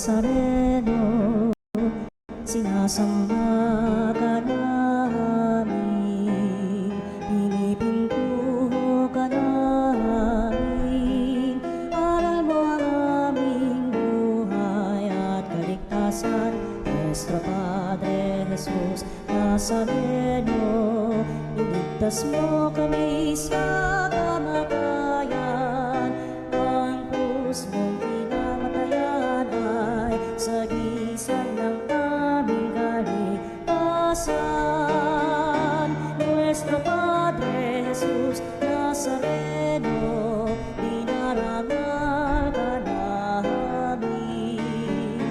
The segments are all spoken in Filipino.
Nazareno, sinasamba ka namin, pinipinto ka namin, aral mo ang aming buhay at kaligtasan. Nuestro Padre Jesus Nazareno, iligtas mo kami sa kamatayan, ang krus mong pinamatayan ay sagisag ng aming kaligtasan. Nuestro Padre Jesus Nazareno, dinarangal ka namin.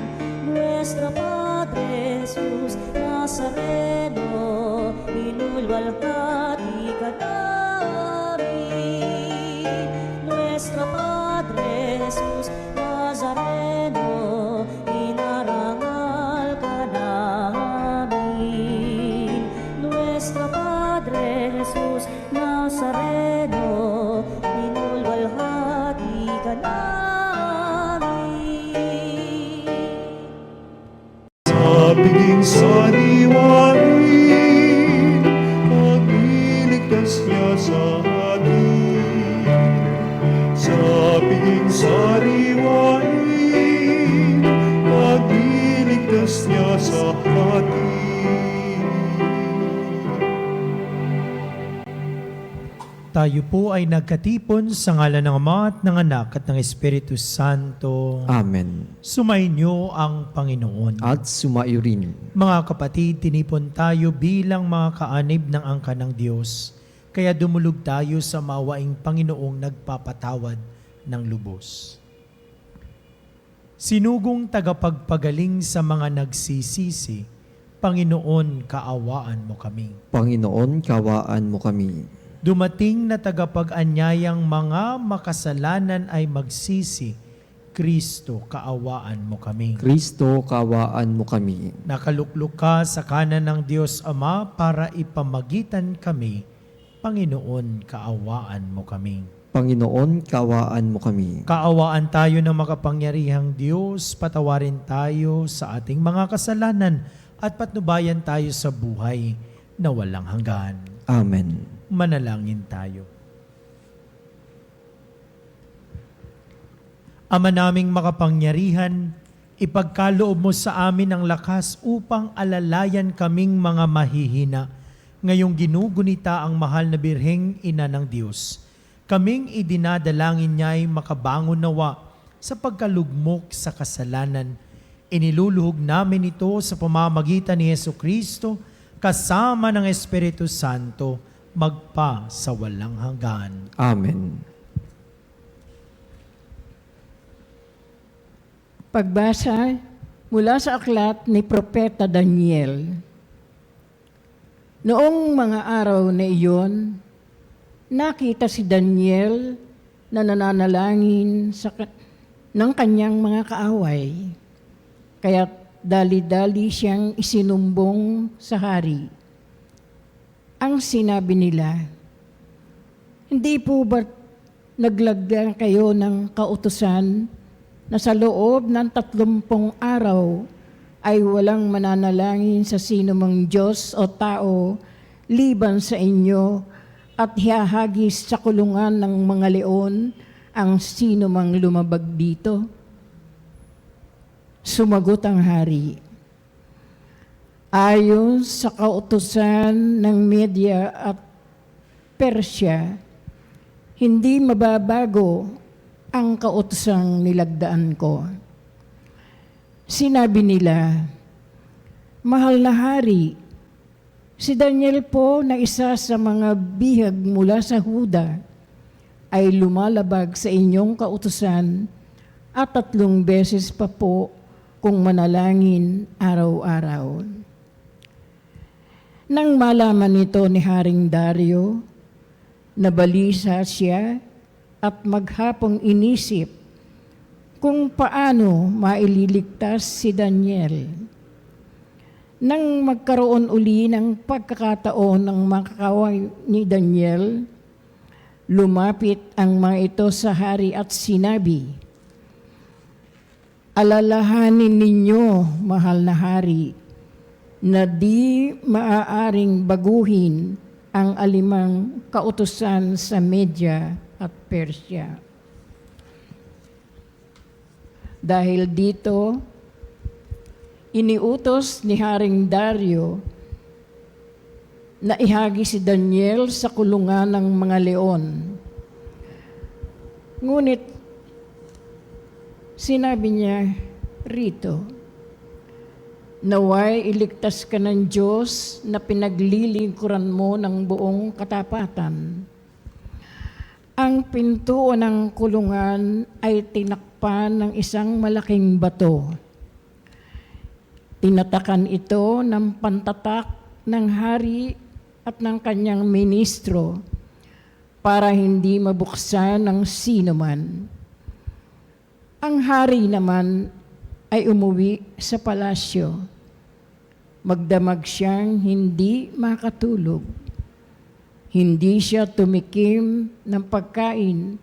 Nuestro Padre Jesus Nazareno, inulwalhati ka namin. Nuestro Padre Jesus Nazareno, inarangal ka namin. Nuestro Padre Jesus Nazareno, inulwalhati ka namin. Sa piging sariwain, pagliligtas niya sa atin. Sa piging sariwain, pagliligtas niya sa atin. Tayo po ay nagkatipon sa ngalan ng Ama at ng Anak at ng Espiritu Santo. Amen. Sumainyo ang Panginoon. At sumaiyo rin. Mga kapatid, tinipon tayo bilang mga kaanib ng angka ng Diyos. Kaya dumulog tayo sa mawaing Panginoong nagpapatawad ng lubos. Sinugong tagapagpagaling sa mga nagsisisi, Panginoon, kaawaan mo kami. Panginoon, kawaan mo kami. Dumating na tagapag-anyayang mga makasalanan ay magsisi, Kristo, kaawaan mo kami. Kristo, kawaan mo kami. Nakaluklok ka sa kanan ng Diyos Ama para ipamagitan kami, Panginoon, kaawaan mo kami. Panginoon, kawaan mo kami. Kaawaan tayo ng makapangyarihang Diyos, patawarin tayo sa ating mga kasalanan at patnubayan tayo sa buhay na walang hanggan. Amen. Manalangin tayo. Ama naming makapangyarihan, ipagkaloob mo sa amin ang lakas upang alalayan kaming mga mahihina. Ngayong ginugunita ang mahal na Birheng Ina ng Diyos, kaming idinadalangin niya ay makabangon nawa sa pagkalugmok sa kasalanan. Iniluluhog namin ito sa pamamagitan ni Jesucristo kasama ng Espiritu Santo, magpa sa walang hanggan. Amen. Pagbasa mula sa aklat ni Propeta Daniel. Noong mga araw na iyon, nakita si Daniel na nananalangin ng kanyang mga kaaway. Kaya dali-dali siyang isinumbong sa hari. Ang sinabi nila, hindi po ba naglagda kayo ng kautusan na sa loob ng 30 araw ay walang mananalangin sa sino mang Diyos o tao liban sa inyo at hihagis sa kulungan ng mga leon ang sino mang lumabag dito? Sumagot ang hari, ayon sa kautusan ng Media at Persya, hindi mababago ang kautusang nilagdaan ko. Sinabi nila, mahal na hari, si Daniel po na isa sa mga bihag mula sa Huda ay lumalabag sa inyong kautusan at 3 beses pa po kung manalangin araw-araw. Nang malaman nito ni Haring Dario, nabalisa siya at maghapong inisip kung paano maililigtas si Daniel. Nang magkaroon uli ng pagkakataon ng makakaway ni Daniel, lumapit ang mga ito sa hari at sinabi, ayon sa kautusan ng Media at Persya, hindi mababago ang kautusang nilagdaan ko. Sinabi nila, mahal na hari, si Daniel po na isa sa mga bihag mula sa Huda ay lumalabag sa inyong kautusan at 3 beses pa po kung manalangin araw-araw. Nang malaman nito ni Haring Dario, nabalisa siya at maghapong inisip kung paano maililigtas si Daniel. Nang magkaroon uli ng pagkakataon ng makakaway ni Daniel, lumapit ang mga ito sa hari at sinabi, Alalahanin ninyo, mahal na hari, na di maaaring baguhin ang alimang kautusan sa Media at Persya. Dahil dito, iniutos ni Haring Dario na ihagi si Daniel sa kulungan ng mga leon. Ngunit sinabi niya rito, naway iligtas ka ng Diyos na pinaglilingkuran mo ng buong katapatan. Ang pintuan ng kulungan ay tinakpan ng isang malaking bato. Tinatakan ito ng pantatak ng hari at ng kanyang ministro para hindi mabuksan ng sino man. Ang hari naman ay umuwi sa palasyo. Magdamag siyang hindi makatulog. Hindi siya tumikim ng pagkain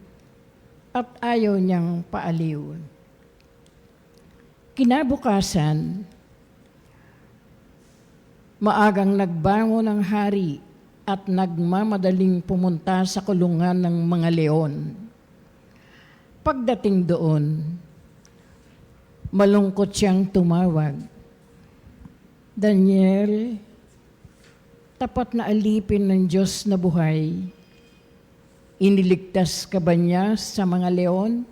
at ayaw niyang paaliw. Kinabukasan, maagang nagbangon ang hari at nagmamadaling pumunta sa kulungan ng mga leon. Pagdating doon, malungkot siyang tumawag. Daniel, tapat na alipin ng Diyos na buhay, iniligtas ka ba niya sa mga leon?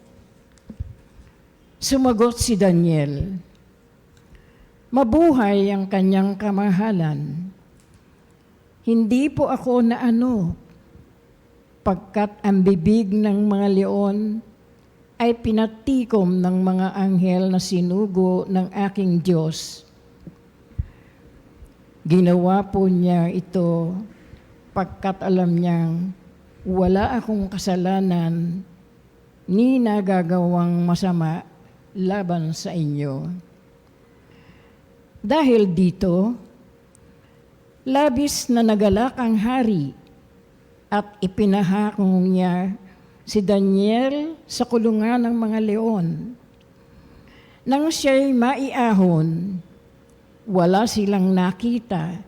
Sumagot si Daniel, mabuhay ang kanyang kamahalan. Hindi po ako na pagkat ang bibig ng mga leon ay pinatikom ng mga anghel na sinugo ng aking Diyos. Ginawa po niya ito pagkat alam niyang wala akong kasalanan ni nagagawang masama laban sa inyo. Dahil dito, labis na nagalak ang hari at ipinahakong niya si Daniel sa kulungan ng mga leon. Nang siya'y maiahon, wala silang nakita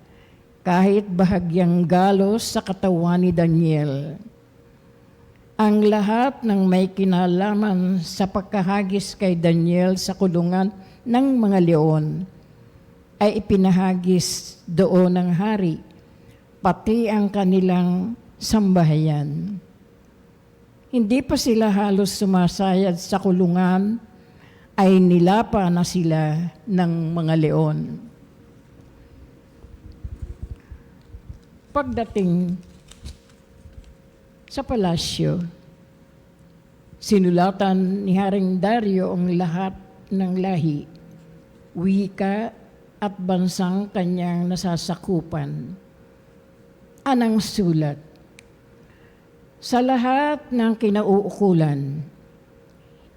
kahit bahagyang galos sa katawan ni Daniel. Ang lahat ng may kinalaman sa pagkahagis kay Daniel sa kulungan ng mga leon ay ipinahagis doon ng hari, pati ang kanilang sambahayan. Hindi pa sila halos sumasayad sa kulungan, ay nilapa na sila ng mga leon. Pagdating sa palasyo, sinulatan ni Haring Dario ang lahat ng lahi, wika at bansang kanyang nasasakupan. Anang sulat, sa lahat ng kinauukulan,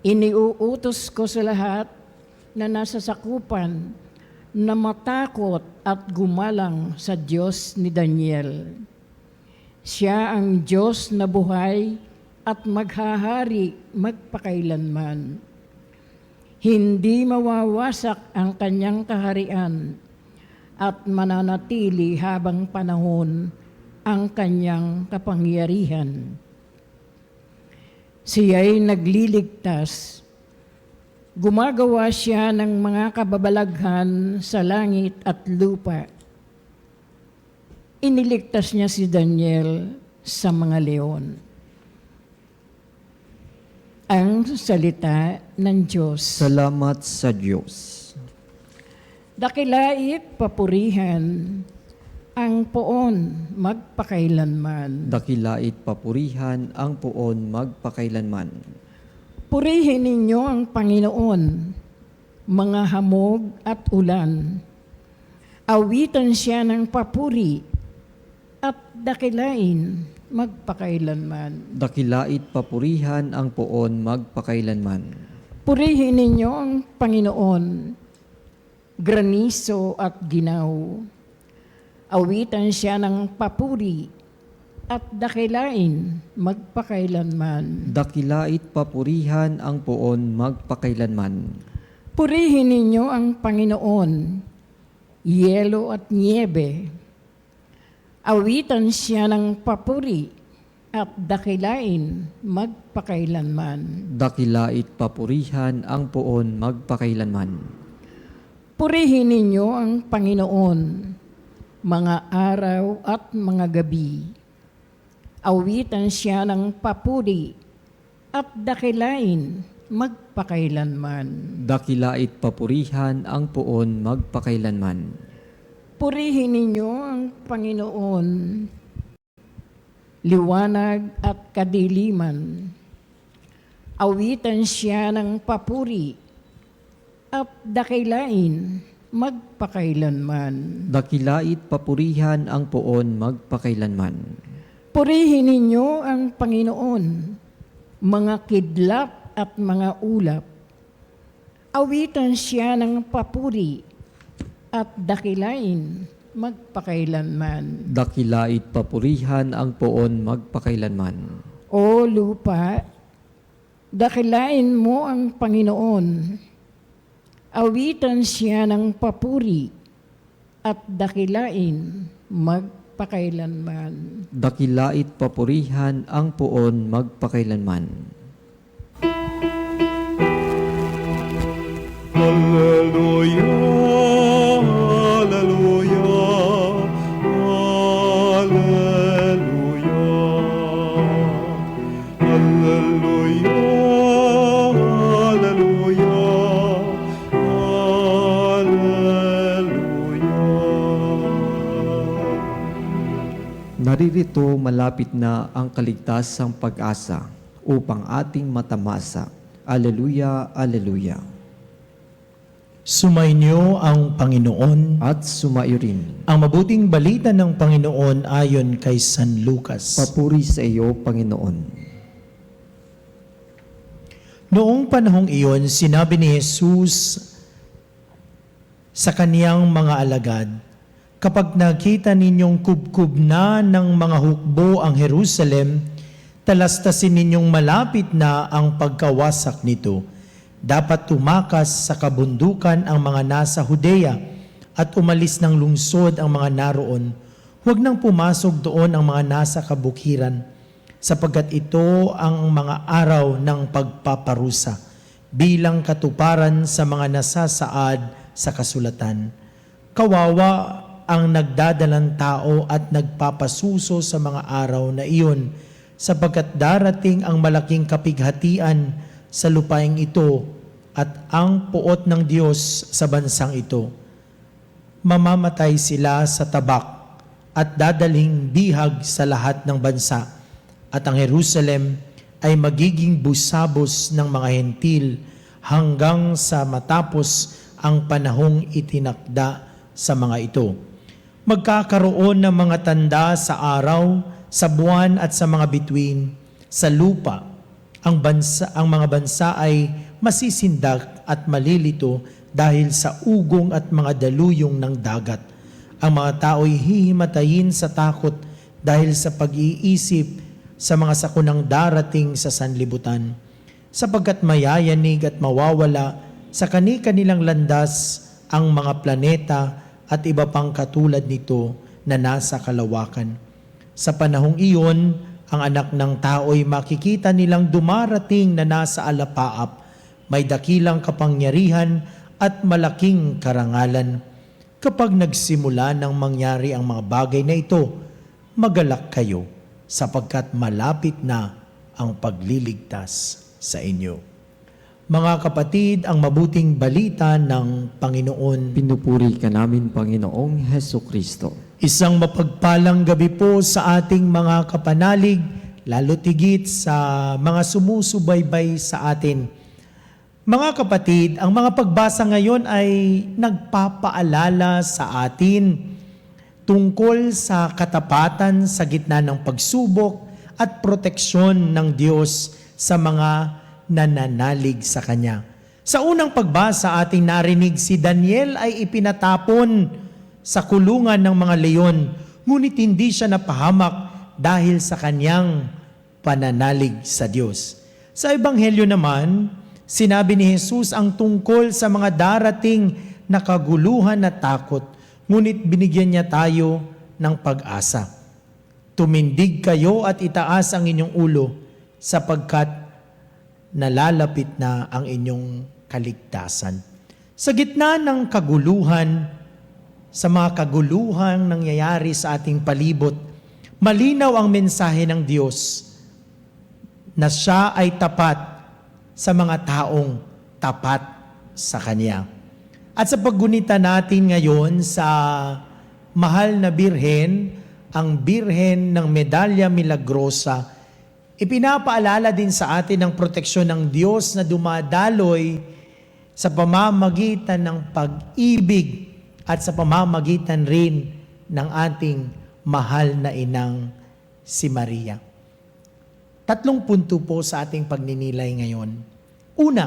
iniuutos ko sa lahat na nasa sakupan na matakot at gumalang sa Diyos ni Daniel. Siya ang Diyos na buhay at maghahari magpakailanman. Hindi mawawasak ang kanyang kaharian at mananatili habang panahon ang kanyang kapangyarihan. Siya'y nagliligtas. Gumagawa siya ng mga kababalaghan sa langit at lupa. Iniligtas niya si Daniel sa mga leon. Ang salita ng Diyos. Salamat sa Diyos. Dakilait papurihan ang poon magpakailanman. Dakilait papurihan ang poon magpakailanman. Purihin ninyo ang Panginoon, mga hamog at ulan. Awitan siya ng papuri at dakilain magpakailanman. Dakilait papurihan ang poon magpakailanman. Purihin ninyo ang Panginoon, graniso at ginaw. Awitan siya ng papuri at dakilain magpakailanman. Dakilait papurihan ang poon magpakailanman. Purihin ninyo ang Panginoon, yelo at niebe. Awitan siya ng papuri at dakilain magpakailanman. Dakilait papurihan ang poon magpakailanman. Purihin ninyo ang Panginoon, mga araw at mga gabi. Awitan siya ng papuri at dakilain magpakailanman. Dakilait papurihan ang poon magpakailanman. Purihin ninyo ang Panginoon, liwanag at kadiliman. Awitan siya ng papuri at dakilain magpakailanman. Dakilait papurihan ang poon magpakailanman. Purihin ninyo ang Panginoon, mga kidlat at mga ulap. Awitan siya ng papuri at dakilain magpakailanman. Dakilait papurihan ang poon magpakailanman. O lupa, dakilain mo ang Panginoon. Awitan siya ng papuri at dakilain magpakailanman. Dakilait papurihan ang poon magpakailanman. Hallelujah, hallelujah, hallelujah. Hallelujah, hallelujah, hallelujah. Naririto malapit na ang kaligtasang pag-asa upang ating matamasa. Alleluia, alleluia. Sumainyo ang Panginoon. At sumaiyo rin. Ang mabuting balita ng Panginoon ayon kay San Lucas. Papuri sa iyo, Panginoon. Noong panahong iyon, sinabi ni Jesus sa kaniyang mga alagad, "Kapag nakita ninyong kubkub na ng mga hukbo ang Jerusalem, talastasin ninyong malapit na ang pagkawasak nito. Dapat tumakas sa kabundukan ang mga nasa Judea at umalis ng lungsod ang mga naroon. Huwag nang pumasok doon ang mga nasa kabukiran, sapagkat ito ang mga araw ng pagpaparusa bilang katuparan sa mga nasasaad sa kasulatan. Kawawa ang nagdadalang tao at nagpapasuso sa mga araw na iyon, sapagkat darating ang malaking kapighatian sa lupaing ito at ang puot ng Diyos sa bansang ito. Mamamatay sila sa tabak at dadaling bihag sa lahat ng bansa, at ang Jerusalem ay magiging busabos ng mga hentil hanggang sa matapos ang panahong itinakda sa mga ito. Magkakaroon ng mga tanda sa araw, sa buwan at sa mga bituin, sa lupa. Ang mga bansa ay masisindak at malilito dahil sa ugong at mga daluyong ng dagat. Ang mga tao'y hihimatayin sa takot dahil sa pag-iisip sa mga sakunang darating sa sanlibutan, sapagkat mayayanig at mawawala sa kani-kanilang landas ang mga planeta at iba pang katulad nito na nasa kalawakan. Sa panahong iyon, ang anak ng tao'y makikita nilang dumarating na nasa alapaap, may dakilang kapangyarihan at malaking karangalan. Kapag nagsimula ng mangyari ang mga bagay na ito, magalak kayo, sapagkat malapit na ang pagliligtas sa inyo. Mga kapatid, ang mabuting balita ng Panginoon. Pinupuri ka namin, Panginoong Hesukristo. Isang mapagpalang gabi po sa ating mga kapanalig, lalo tigit sa mga sumusubaybay sa atin. Mga kapatid, ang mga pagbasa ngayon ay nagpapaalala sa atin tungkol sa katapatan sa gitna ng pagsubok at proteksyon ng Diyos sa mga nananalig sa Kanya. Sa unang pagbasa ating narinig, si Daniel ay ipinatapon sa kulungan ng mga leon, ngunit hindi siya napahamak dahil sa kanyang pananalig sa Diyos. Sa Ebanghelyo naman, Sinabi ni Jesus ang tungkol sa mga darating na kaguluhan at takot, ngunit binigyan niya tayo ng pag-asa. Tumindig kayo at itaas ang inyong ulo sapagkat nalalapit na ang inyong kaligtasan. Sa gitna ng kaguluhan, sa mga kaguluhang nangyayari sa ating palibot, malinaw ang mensahe ng Diyos na siya ay tapat sa mga taong tapat sa Kanya. At sa paggunita natin ngayon sa mahal na birhen, ang birhen ng Medalya Milagrosa, ipinapaalala din sa atin ang proteksyon ng Diyos na dumadaloy sa pamamagitan ng pag-ibig at sa pamamagitan rin ng ating mahal na inang si Maria. 3 punto po sa ating pagninilay ngayon. Una,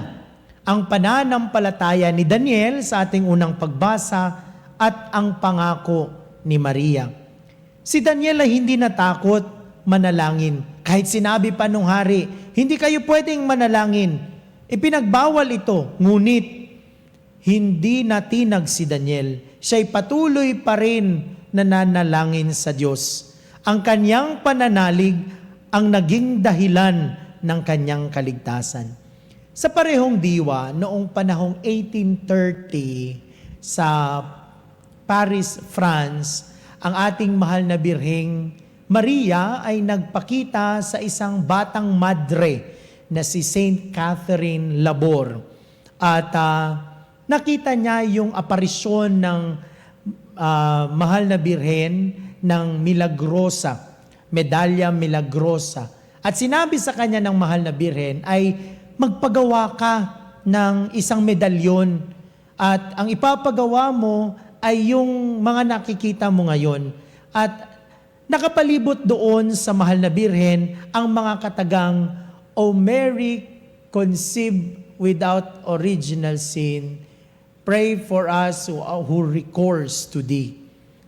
ang pananampalataya ni Daniel sa ating unang pagbasa at ang pangako ni Maria. Si Daniel ay hindi natakot manalangin. Kahit sinabi pa nung hari, hindi kayo pwedeng manalangin. Ipinagbawal ito, ngunit hindi natinag si Daniel. Siya'y patuloy pa rin nananalangin sa Diyos. Ang kanyang pananalig ang naging dahilan ng kanyang kaligtasan. Sa parehong diwa, noong panahong 1830 sa Paris, France, ang ating mahal na birheng Maria ay nagpakita sa isang batang madre na si Saint Catherine Labor. At nakita niya yung aparisyon ng mahal na birhen ng Milagrosa, Medalya Milagrosa. At sinabi sa kanya ng mahal na birhen ay magpagawa ka ng isang medalyon at ang ipapagawa mo ay yung mga nakikita mo ngayon. At nakapalibot doon sa mahal na birhen ang mga katagang, O Mary, conceived without original sin, pray for us who recourse to thee.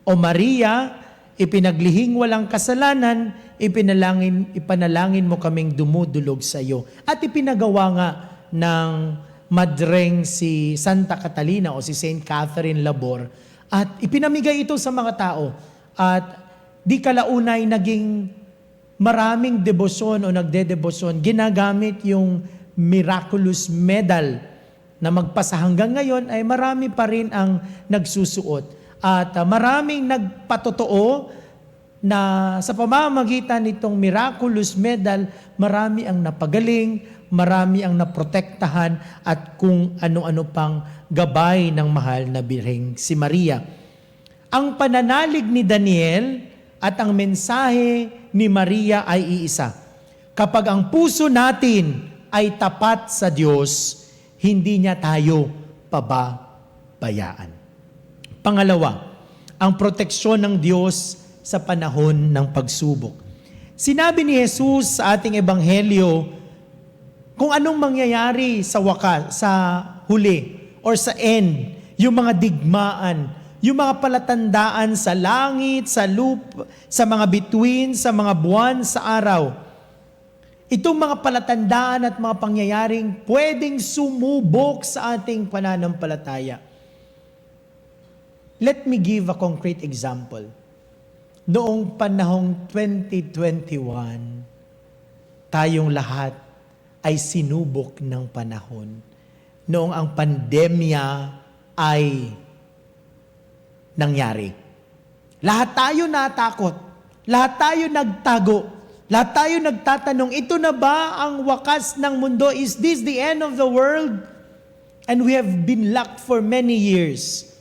O Maria, ipinaglihing walang kasalanan, ipanalangin mo kaming dumudulog sa iyo. At ipinagawa nga ng madreng si Santa Catalina o si Saint Catherine Labor. At ipinamigay ito sa mga tao. At di kalaunay naging maraming debosyon o nagdedebosyon. Ginagamit yung miraculous medal na magpasa hanggang ngayon ay marami pa rin ang nagsusuot. At maraming nagpatotoo na sa pamamagitan nitong miraculous medal, marami ang napagaling, marami ang naprotektahan at kung ano-ano pang gabay ng mahal na birheng si Maria. Ang pananalig ni Daniel at ang mensahe ni Maria ay iisa. Kapag ang puso natin ay tapat sa Diyos, hindi niya tayo pababayaan. Pangalawa, ang proteksyon ng Diyos sa panahon ng pagsubok. Sinabi ni Jesus sa ating ebanghelyo kung anong mangyayari sa wakas, sa huli, or sa end, yung mga digmaan, yung mga palatandaan sa langit, sa lupa, sa mga bituin, sa mga buwan, sa araw. Itong mga palatandaan at mga pangyayaring pwedeng sumubok sa ating pananampalataya. Let me give a concrete example. Noong panahong 2021, tayong lahat ay sinubok ng panahon. Noong ang pandemya ay nangyari. Lahat tayo natakot. Lahat tayo nagtago. Lahat tayo nagtatanong, ito na ba ang wakas ng mundo? Is this the end of the world? And we have been locked for many years.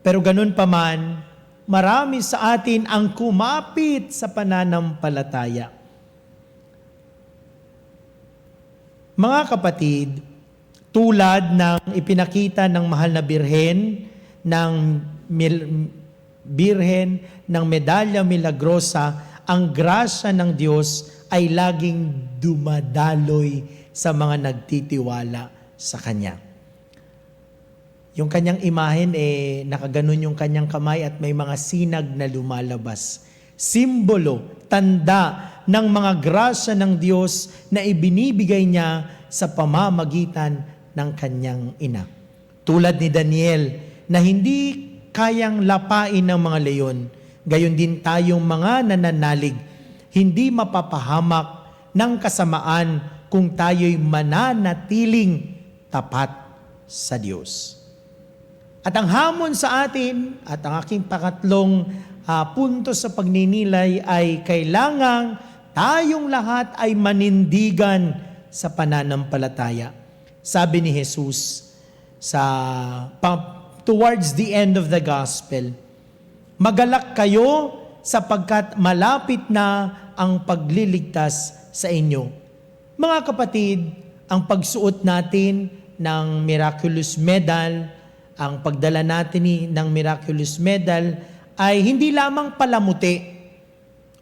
Pero ganun pa man, marami sa atin ang kumapit sa pananampalataya. Mga kapatid, tulad ng ipinakita ng mahal na birhen, ng birhen ng Medalya Milagrosa, ang grasya ng Diyos ay laging dumadaloy sa mga nagtitiwala sa Kanya. Yung kanyang imahen, nakaganon yung kanyang kamay at may mga sinag na lumalabas. simbolo, tanda ng mga grasya ng Diyos na ibinibigay niya sa pamamagitan ng kanyang ina. Tulad ni Daniel na hindi kayang lapain ng mga leyon, gayon din tayong mga nananalig, hindi mapapahamak ng kasamaan kung tayo'y mananatiling tapat sa Diyos. At ang hamon sa atin, at ang aking pangatlong punto sa pagninilay ay kailangang tayong lahat ay manindigan sa pananampalataya. Sabi ni Jesus towards the end of the gospel, magalak kayo sapagkat malapit na ang pagliligtas sa inyo. Mga kapatid, ang pagsuot natin ng miraculous medal, ang pagdala natin ng miraculous medal ay hindi lamang palamuti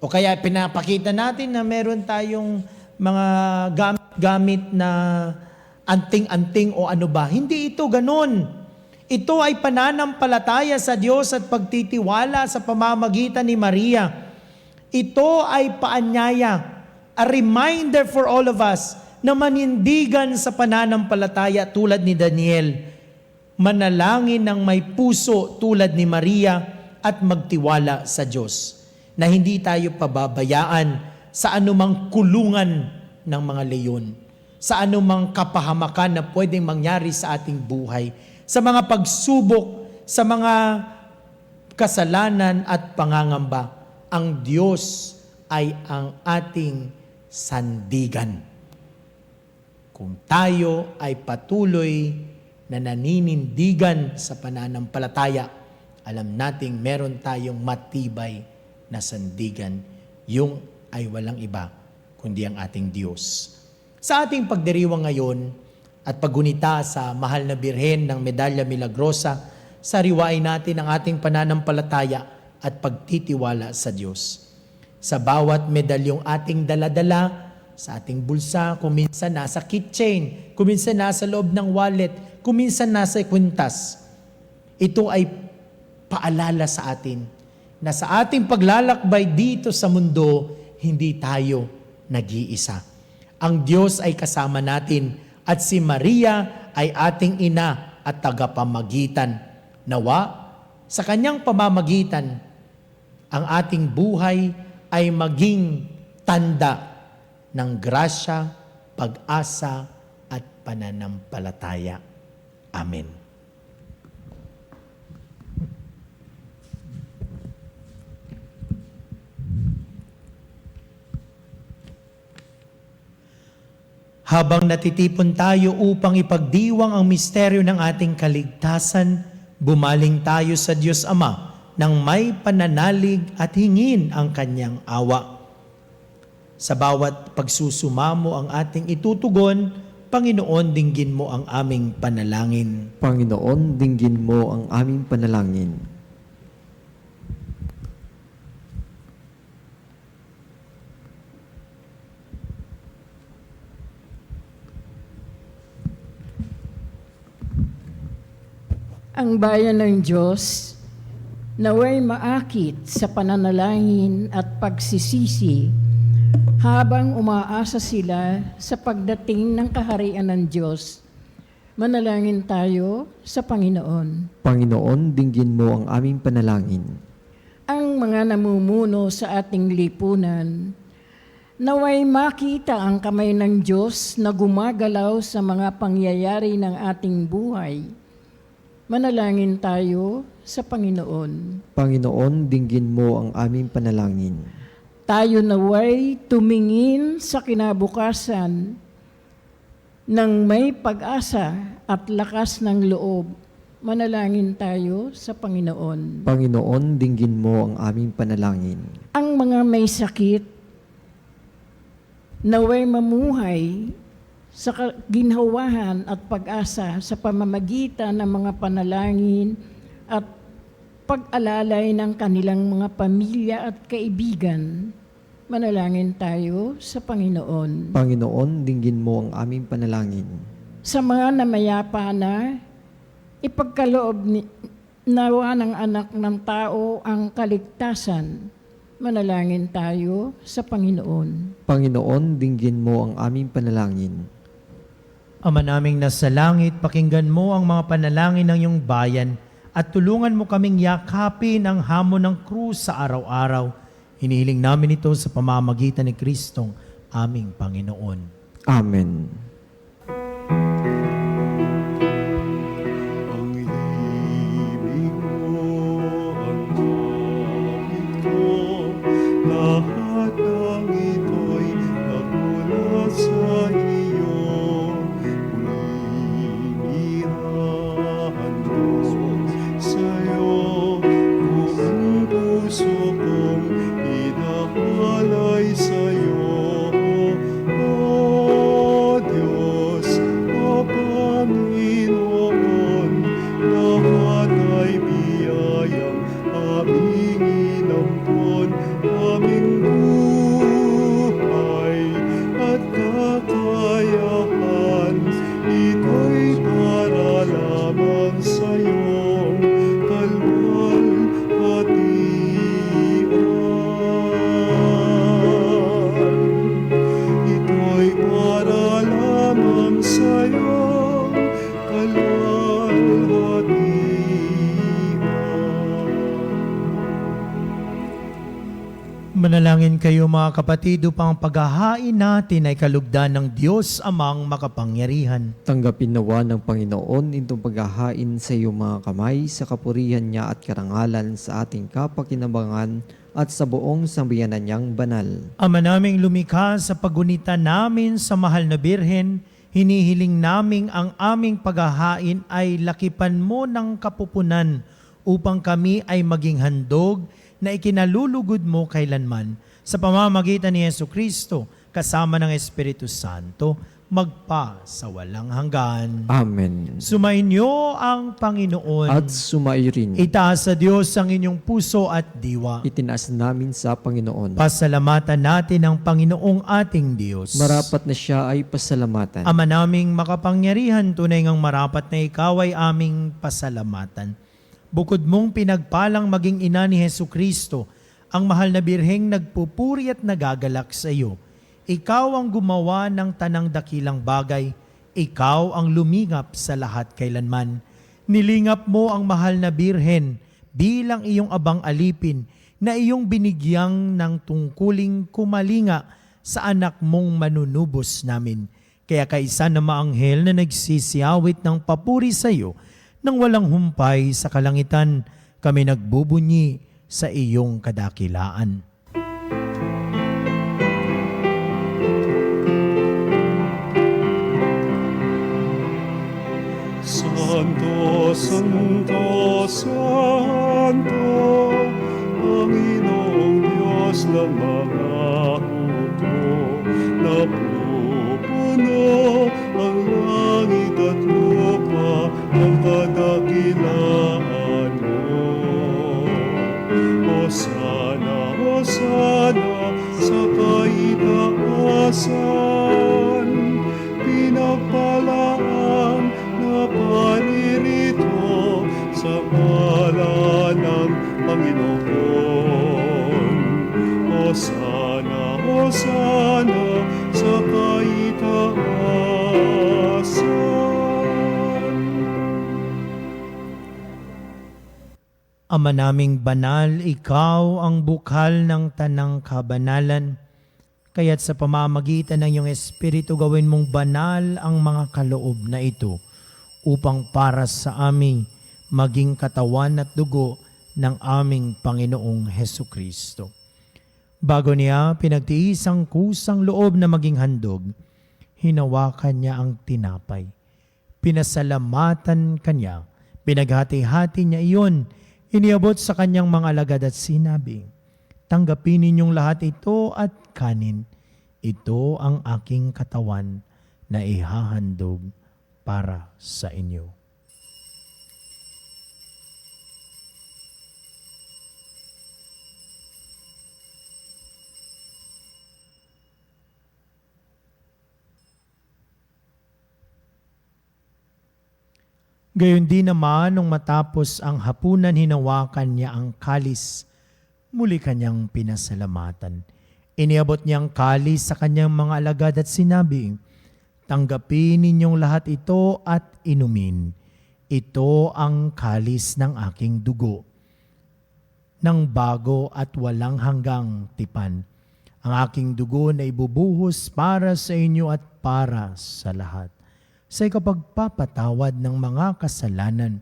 o kaya pinapakita natin na meron tayong mga gamit na anting-anting o ano ba. Hindi ito ganun. Ito ay pananampalataya sa Diyos at pagtitiwala sa pamamagitan ni Maria. Ito ay paanyaya, a reminder for all of us na manindigan sa pananampalataya tulad ni Daniel, manalangin ng may puso tulad ni Maria at magtiwala sa Diyos, na hindi tayo pababayaan sa anumang kulungan ng mga leyon, sa anumang kapahamakan na pwedeng mangyari sa ating buhay, sa mga pagsubok, sa mga kasalanan at pangangamba. Ang Diyos ay ang ating sandigan. Kung tayo ay patuloy na naninindigan sa pananampalataya, alam nating meron tayong matibay na sandigan. Yung ay walang iba, kundi ang ating Diyos. Sa ating pagdiriwang ngayon at paggunita sa mahal na birhen ng Medalya Milagrosa, sariwain natin ang ating pananampalataya at pagtitiwala sa Diyos. Sa bawat medalyong ating daladala, sa ating bulsa, kung minsan nasa keychain, kung minsan nasa loob ng wallet, kung minsan nasa kwintas, ito ay paalala sa atin na sa ating paglalakbay dito sa mundo, hindi tayo nag-iisa. Ang Diyos ay kasama natin at si Maria ay ating ina at tagapamagitan. Nawa, sa kanyang pamamagitan, ang ating buhay ay maging tanda ng grasya, pag-asa at pananampalataya. Amen. Habang natitipon tayo upang ipagdiwang ang misteryo ng ating kaligtasan, bumaling tayo sa Diyos Ama nang may pananalig at hingin ang kanyang awa. Sa bawat pagsusumamo ang ating itutugon, Panginoon, dinggin mo ang aming panalangin. Panginoon, dinggin mo ang aming panalangin. Ang bayan ng Diyos, naway maakit sa pananalangin at pagsisisi habang umaasa sila sa pagdating ng kaharian ng Diyos. Manalangin tayo sa Panginoon. Panginoon, dinggin mo ang aming panalangin. Ang mga namumuno sa ating lipunan, naway makita ang kamay ng Diyos na gumagalaw sa mga pangyayari ng ating buhay. Manalangin tayo sa Panginoon. Panginoon, dinggin mo ang aming panalangin. Tayo naway tumingin sa kinabukasan ng may pag-asa at lakas ng loob. Manalangin tayo sa Panginoon. Panginoon, dinggin mo ang aming panalangin. Ang mga may sakit, naway mamuhay sa ginhawahan at pag-asa sa pamamagitan ng mga panalangin at pag-alalay ng kanilang mga pamilya at kaibigan. Manalangin tayo sa Panginoon. Panginoon, dinggin mo ang aming panalangin. Sa mga namayapa na, ipagkaloob nawa ng anak ng tao ang kaligtasan. Manalangin tayo sa Panginoon. Panginoon, dinggin mo ang aming panalangin. Ama naming nasa langit, pakinggan mo ang mga panalangin ng iyong bayan at tulungan mo kaming yakapin ang hamon ng krus sa araw-araw. Hinihiling namin ito sa pamamagitan ni Kristong aming Panginoon. Amen. Ang ibig mo, ang kapit ko, lahat ng ito'y nagmula sa iyo. Inihahan ko sa'yo, buong puso kong inahalay sa'yo. O Diyos, O Panginoon, lahat ay biyayang aming inampon, aming buhay at kakayahan. Ito'y para lamang sa'yong kalwalhatian. Ito'y para lamang sa'yong kalwalhatian. Manalangin kayo mga kapatid upang paghahain natin ay kalugdan ng Diyos amang makapangyarihan. Tanggapin nawa ng Panginoon itong paghahain sa iyong mga kamay sa kapurihan niya at karangalan sa ating kapakinabangan at sa buong sambayanan niyang banal. Ama naming lumikha sa pagunita namin sa mahal na Birhen, hinihiling naming ang aming paghahain ay lakipan mo ng kapupunan upang kami ay maging handog na ikinalulugod mo kailanman sa pamamagitan ni Jesucristo kasama ng Espiritu Santo magpa sa walang hanggan. Amen. Sumainyo ang Panginoon. At sumairin. Itaas sa Diyos ang inyong puso at diwa. Itinaas namin sa Panginoon. Pasalamatan natin ang Panginoong ating Diyos. Marapat na siya ay pasalamatan. Ama naming makapangyarihan, tunay ngang marapat na ikaw ay aming pasalamatan. Bukod mong pinagpalang maging ina ni Jesucristo, ang mahal na birheng nagpupuri at nagagalak sa iyo. Ikaw ang gumawa ng tanang dakilang bagay. Ikaw ang lumingap sa lahat kailanman. Nilingap mo ang mahal na birhen bilang iyong abang alipin na iyong binigyang ng tungkuling kumalinga sa anak mong manunubos namin. Kaya kaisa na maanghel na nagsisiyawit ng papuri sa iyo, nang walang humpay sa kalangitan, kami nagbubunyi sa iyong kadakilaan. Santo, Santo, Santo, Panginoong Diyos ng mga hukbo, napupuno ang langit at lupa ng kadakilaan mo. Hosana, Hosana sa kaitaasan, pinagpalaan na paririto sa ngalan ng Panginoon. Hosana, Hosana sa kaitaasan. Ama naming banal, ikaw ang bukal ng tanang kabanalan. Kaya't sa pamamagitan ng iyong Espiritu gawin mong banal ang mga kaloob na ito upang para sa aming maging katawan at dugo ng aming Panginoong Hesukristo. Bago niya pinagtiis ang kusang loob na maging handog, hinawakan niya ang tinapay. Pinasalamatan kanya, pinaghati-hati niya iyon, iniabot sa kanyang mga alagad at sinabi, "Tanggapin ninyong lahat ito at kanin. Ito ang aking katawan na ihahandog para sa inyo." Gayon din naman nung matapos ang hapunan, hinawakan niya ang kalis. muli kanyang pinasalamatan. Iniabot niyang kalis sa kanyang mga alagad at sinabi, "Tanggapin ninyong lahat ito at inumin. Ito ang kalis ng aking dugo, ng bago at walang hanggang tipan. Ang aking dugo na ibubuhos para sa inyo at para sa lahat. Sa ikapagpapatawad ng mga kasalanan,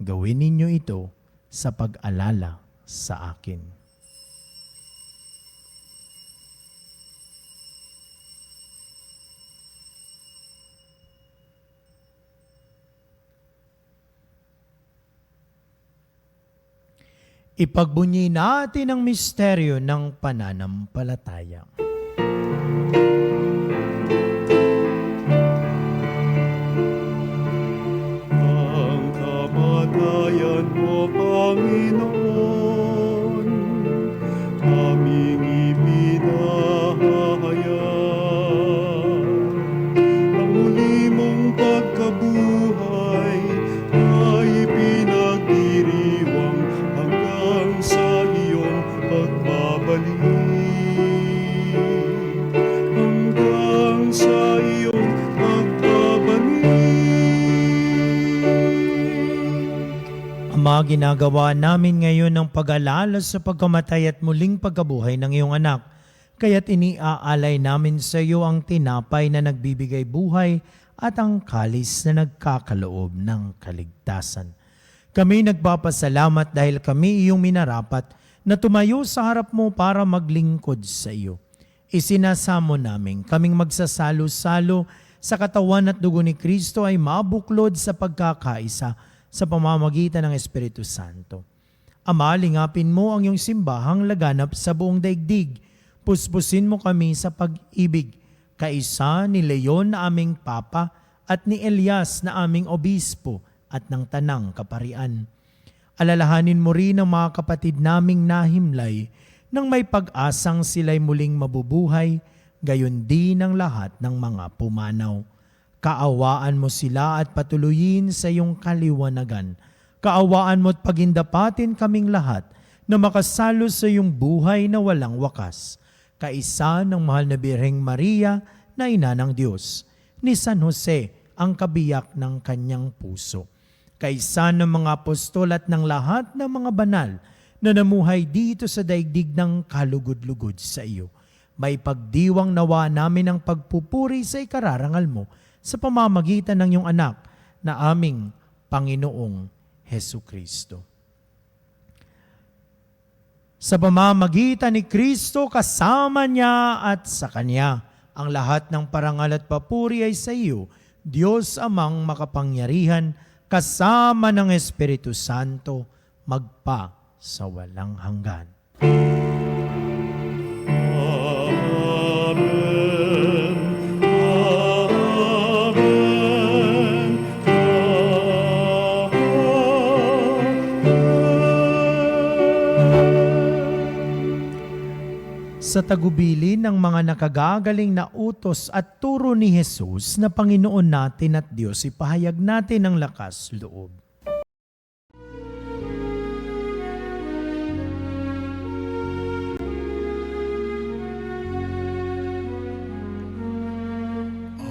gawin ninyo ito sa pag-alala sa akin." Ipagbunyi natin ang misteryo ng pananampalataya. Ang kamatayan mo, Panginoon, aming ipinahayag. Ang muli mong pagkabuhay ay pinagdiriwang hanggang sa iyong pagbabalik. Hanggang sa iyong pagbabalik. Ama, ginagawa namin ngayon ang pag-alala sa pagkamatay at muling pagkabuhay ng iyong anak. Kaya't iniaalay namin sa iyo ang tinapay na nagbibigay buhay at ang kalis na nagkakaloob ng kaligtasan. Kami nagpapasalamat dahil kami iyong minarapat na tumayo sa harap mo para maglingkod sa iyo. Isinasamo namin kaming magsasalo-salo sa katawan at dugo ni Kristo ay mabuklod sa pagkakaisa sa pamamagitan ng Espiritu Santo. Ama, lingapin mo ang iyong simbahang laganap sa buong daigdig. Puspusin mo kami sa pag-ibig, kaisa ni Leon na aming Papa at ni Elias na aming Obispo at ng Tanang Kaparian. Alalahanin mo rin ang mga kapatid naming nahimlay nang may pag-asang sila'y muling mabubuhay, gayon din ang lahat ng mga pumanaw. Kaawaan mo sila at patuloyin sa iyong kaliwanagan. Kaawaan mo at pagindapatin kaming lahat na makasalo sa iyong buhay na walang wakas. Kaisa ng mahal na Birheng Maria na Ina ng Diyos, ni San Jose ang kabiyak ng kanyang puso. Kaisa ng mga apostol at ng lahat ng mga banal na namuhay dito sa daigdig ng kalugod-lugod sa iyo. May pagdiwang nawa namin ang pagpupuri sa ikararangal mo sa pamamagitan ng iyong anak na aming Panginoong Hesu Kristo. Sa pamamagitan ni Kristo, kasama niya at sa Kanya, ang lahat ng parangal at papuri ay sa iyo, Diyos Amang makapangyarihan, kasama ng Espiritu Santo, magpa sa walang hanggan. Sa tagubili ng mga nakagagaling na utos at turo ni Jesus na Panginoon natin at Diyos, ipahayag natin ang lakas loob.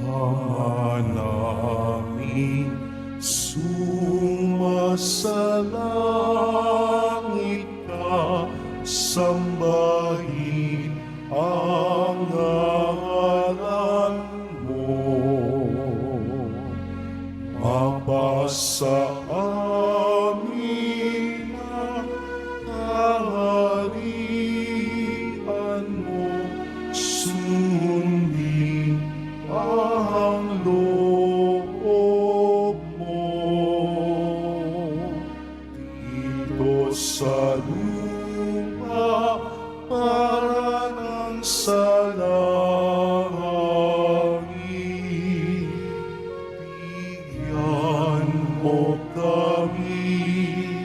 Ama namin, sumasalangit ka, sambahin ang ngalan mo. Mapasa amin ang kaharian mo, sundin ang loob mo. Dito sa lupa para ng sa langit, bigyan mo kami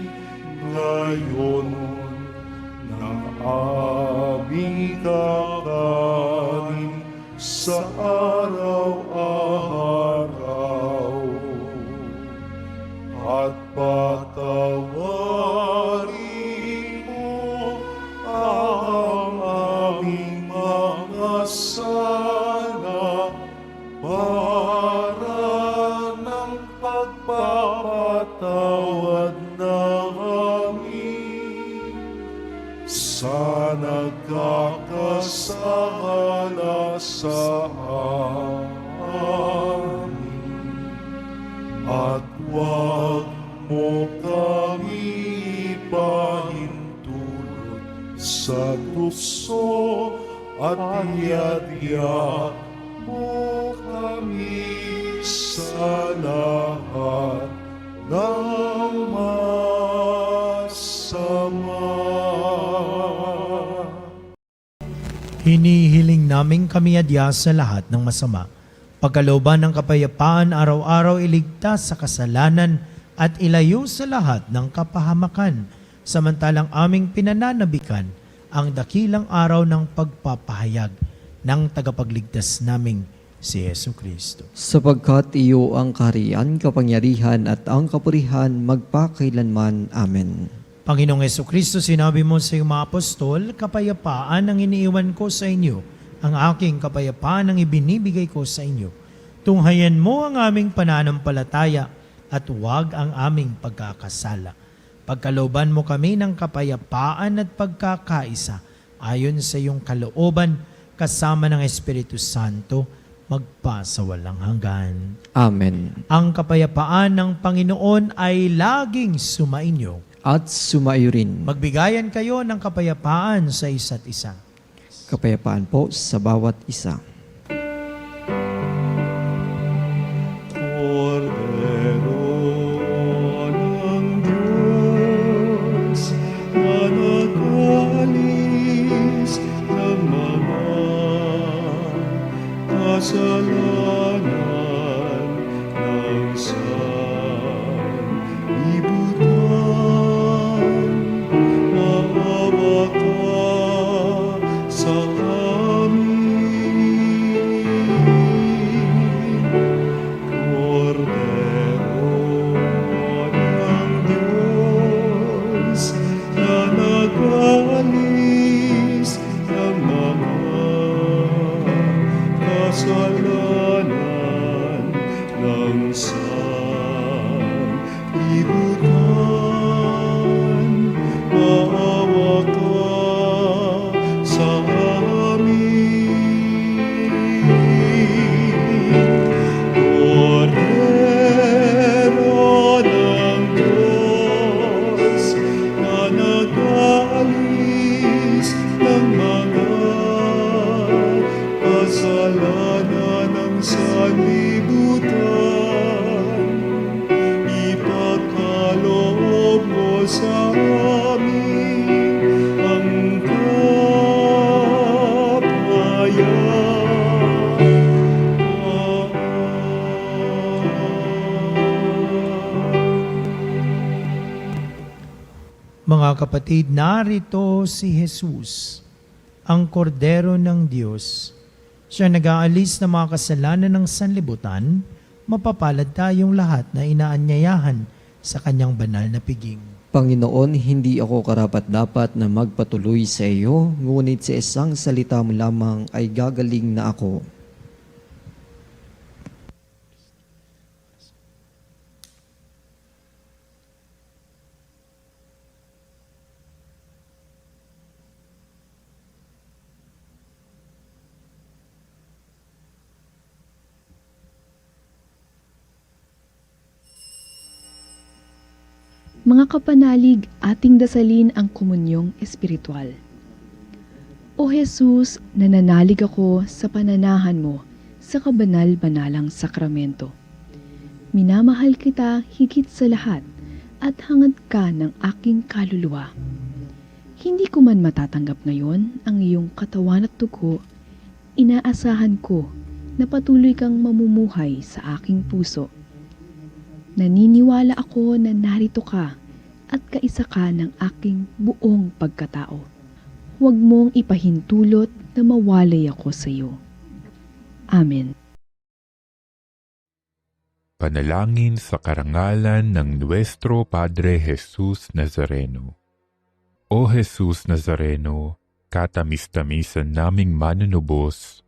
ngayon ng aming kakanin sa araw-araw, at patawarin mo sa nagkakasala sa amin. At huwag mo kami ipahintulot sa tukso at iadya mo kami sa lahat ng masama. Hinihiling naming kami adya sa lahat ng masama. Pagkalooban ng kapayapaan, araw-araw iligtas sa kasalanan at ilayo sa lahat ng kapahamakan, samantalang aming pinananabikan ang dakilang araw ng pagpapahayag ng tagapagligtas naming si Yesu Kristo. Sapagkat iyo ang kaharian, kapangyarihan at ang kapurihan magpakailanman. Amen. Panginoong Yesu Kristo, sinabi mo sa iyong mga apostol, kapayapaan ang iniiwan ko sa inyo, ang aking kapayapaan ang ibinibigay ko sa inyo. Tunghayan mo ang aming pananampalataya at huwag ang aming pagkakasala. Pagkalooban mo kami ng kapayapaan at pagkakaisa ayon sa iyong kalooban kasama ng Espiritu Santo magpasawalang hanggan. Amen. Ang kapayapaan ng Panginoon ay laging sumainyo. At sumayo rin. Magbigayan kayo ng kapayapaan sa isa't isa. Kapayapaan po sa bawat isa. Cordero ng Diyos, na nag-alis ng mga kasalanan ng sanlibutan, maawa ka sa amin. Cordero ng Diyos, na nag-alis ng mga kasalanan ng sanlibutan, maawa ka sa amin. Cordero ng Diyos, na nag-alis ng mga kasalanan ng sanlibutan, ipagkaloob mo sa amin ang Mga kapatid, narito si Jesus, ang kordero ng Diyos. Siya nag-aalis ng mga kasalanan ng sanlibutan, mapapalad tayong lahat na inaanyayahan sa kanyang banal na piging. Panginoon, hindi ako karapat-dapat na magpatuloy sa iyo, ngunit sa isang salita mo lamang ay gagaling na ako. Mga kapanalig, ating dasalin ang komunyong espiritual. O Jesus, nananalig ako sa pananahan mo sa kabanal-banalang sakramento. Minamahal kita higit sa lahat at hangad ka ng aking kaluluwa. Hindi ko man matatanggap ngayon ang iyong katawan at dugo, inaasahan ko na patuloy kang mamumuhay sa aking puso. Naniniwala ako na narito ka at kaisa ka ng aking buong pagkatao. Huwag mong ipahintulot na mawalay ako sa iyo. Amen. Panalangin sa karangalan ng Nuestro Padre Jesus Nazareno. O Jesus Nazareno, katamis-tamisan naming manunubos,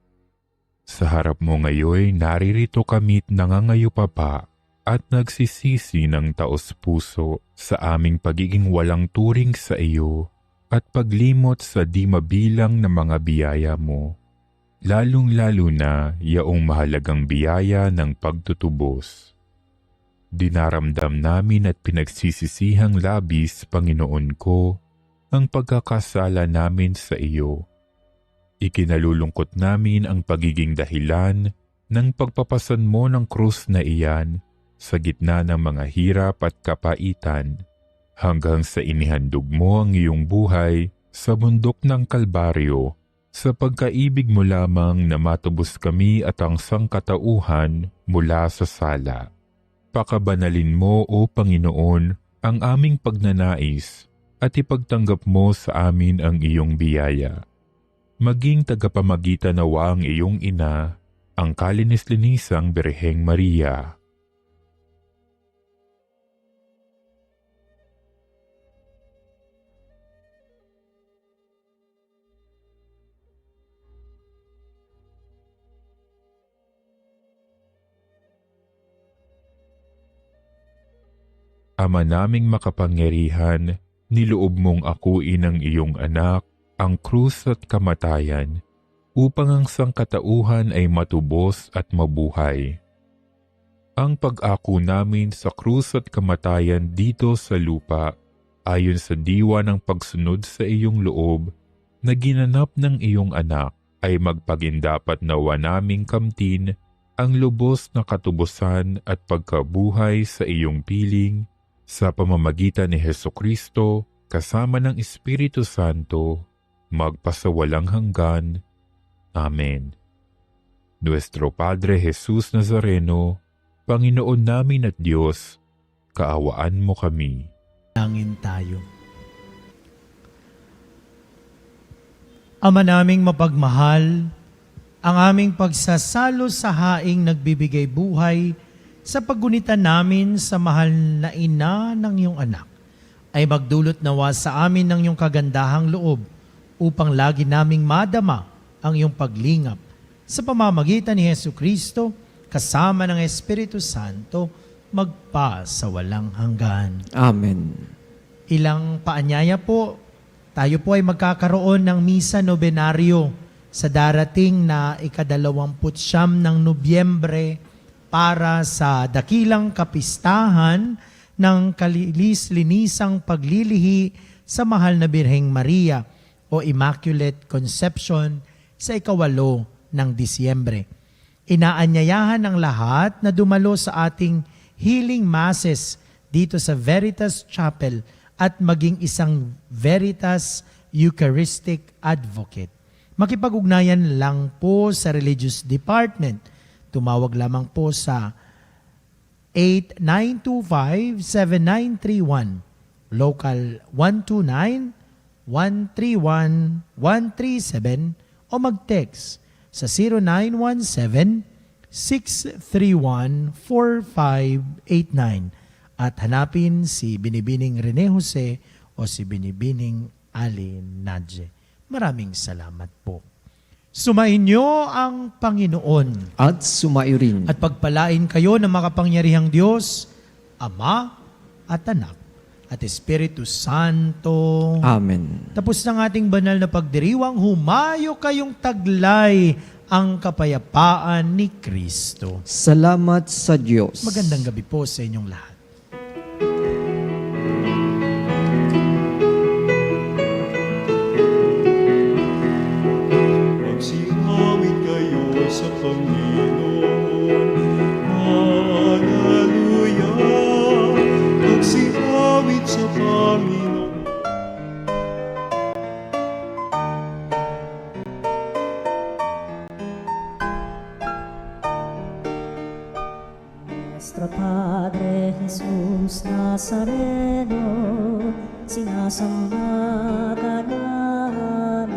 sa harap mo ngayon naririto kami't nangangayupapa at nagsisisi ng taos-puso sa aming pagiging walang turing sa iyo at paglimot sa di mabilang na mga biyaya mo, lalong-lalo na yaong mahalagang biyaya ng pagtutubos. Dinaramdam namin at pinagsisisihang labis, Panginoon ko, ang pagkakasala namin sa iyo. Ikinalulungkot namin ang pagiging dahilan ng pagpapasan mo ng krus na iyan sa gitna ng mga hirap at kapaitan, hanggang sa inihandog mo ang iyong buhay sa bundok ng Kalbaryo, sa pagkaibig mo lamang na matubos kami at ang sangkatauhan mula sa sala. Pakabanalin mo, O Panginoon, ang aming pagnanais at ipagtanggap mo sa amin ang iyong biyaya. Maging tagapamagitan nawa ang iyong ina, ang kalinis-linisang Birheng Maria. Ama naming makapangyarihan, niloob mong akuin ang iyong anak, ang krus at kamatayan, upang ang sangkatauhan ay matubos at mabuhay. Ang pag-ako namin sa krus at kamatayan dito sa lupa, ayon sa diwa ng pagsunod sa iyong loob, na ginanap ng iyong anak, ay magpagindapat nawa naming kamtin ang lubos na katubusan at pagkabuhay sa iyong piling, sa pamamagitan ni Hesukristo, kasama ng Espiritu Santo, magpasawalang hanggan. Amen. Nuestro Padre Jesus Nazareno, Panginoon namin at Diyos, kaawaan mo kami. Langin tayo. Ama naming mapagmahal, ang aming pagsasalo sa haing nagbibigay buhay sa paggunitan namin sa mahal na ina ng iyong anak, ay magdulot nawa sa amin ng iyong kagandahang loob upang lagi naming madama ang iyong paglingap sa pamamagitan ni Hesukristo kasama ng Espiritu Santo magpa sa walang hanggan. Amen. Ilang paanyaya po, tayo po ay magkakaroon ng misa nobenaryo sa darating na ika-29 ng Nobyembre para sa dakilang kapistahan ng kalinis-linisang paglilihi sa mahal na Birheng Maria o Immaculate Conception sa ika-8 ng Disyembre. Inaanyayahan ng lahat na dumalo sa ating healing masses dito sa Veritas Chapel at maging isang Veritas Eucharistic Advocate. Makipag-ugnayan lang po sa Religious Department. Tumawag lamang po sa 8925-7931, local 129-131-137 o mag-text sa 0917-631-4589 at hanapin si Binibining Rene Jose o si Binibining Ali Nadje. Maraming salamat po. Sumainyo ang Panginoon At sumayo rin. at pagpalain kayo ng makapangyarihang Diyos, Ama at Anak at Espiritu Santo. Amen. Tapos ng ating banal na pagdiriwang, humayo kayong taglay ang kapayapaan ni Kristo. Salamat sa Diyos. Magandang gabi po sa inyong lahat. Magsingawin kayo sa Panginoon. Hallelujah! Magsingawin sa Panginoon. Nuestro Padre Jesus Nazareno, sinasamba ka namin,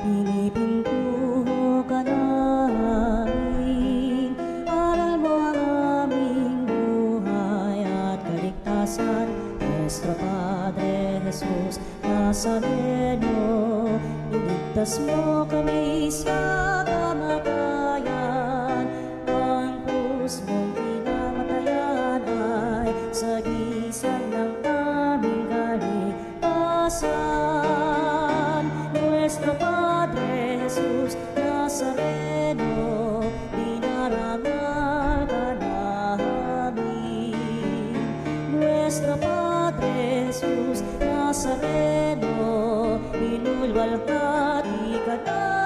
pinipintuho ka namin, aral mo ang aming buhay at kaligtasan. Nuestro Padre Jesus Nazareno, iligtas mo kami sa kamatayan, ang krus mong pinamatayan ay sagisag ng aming kaligtasan. luwalhati ka na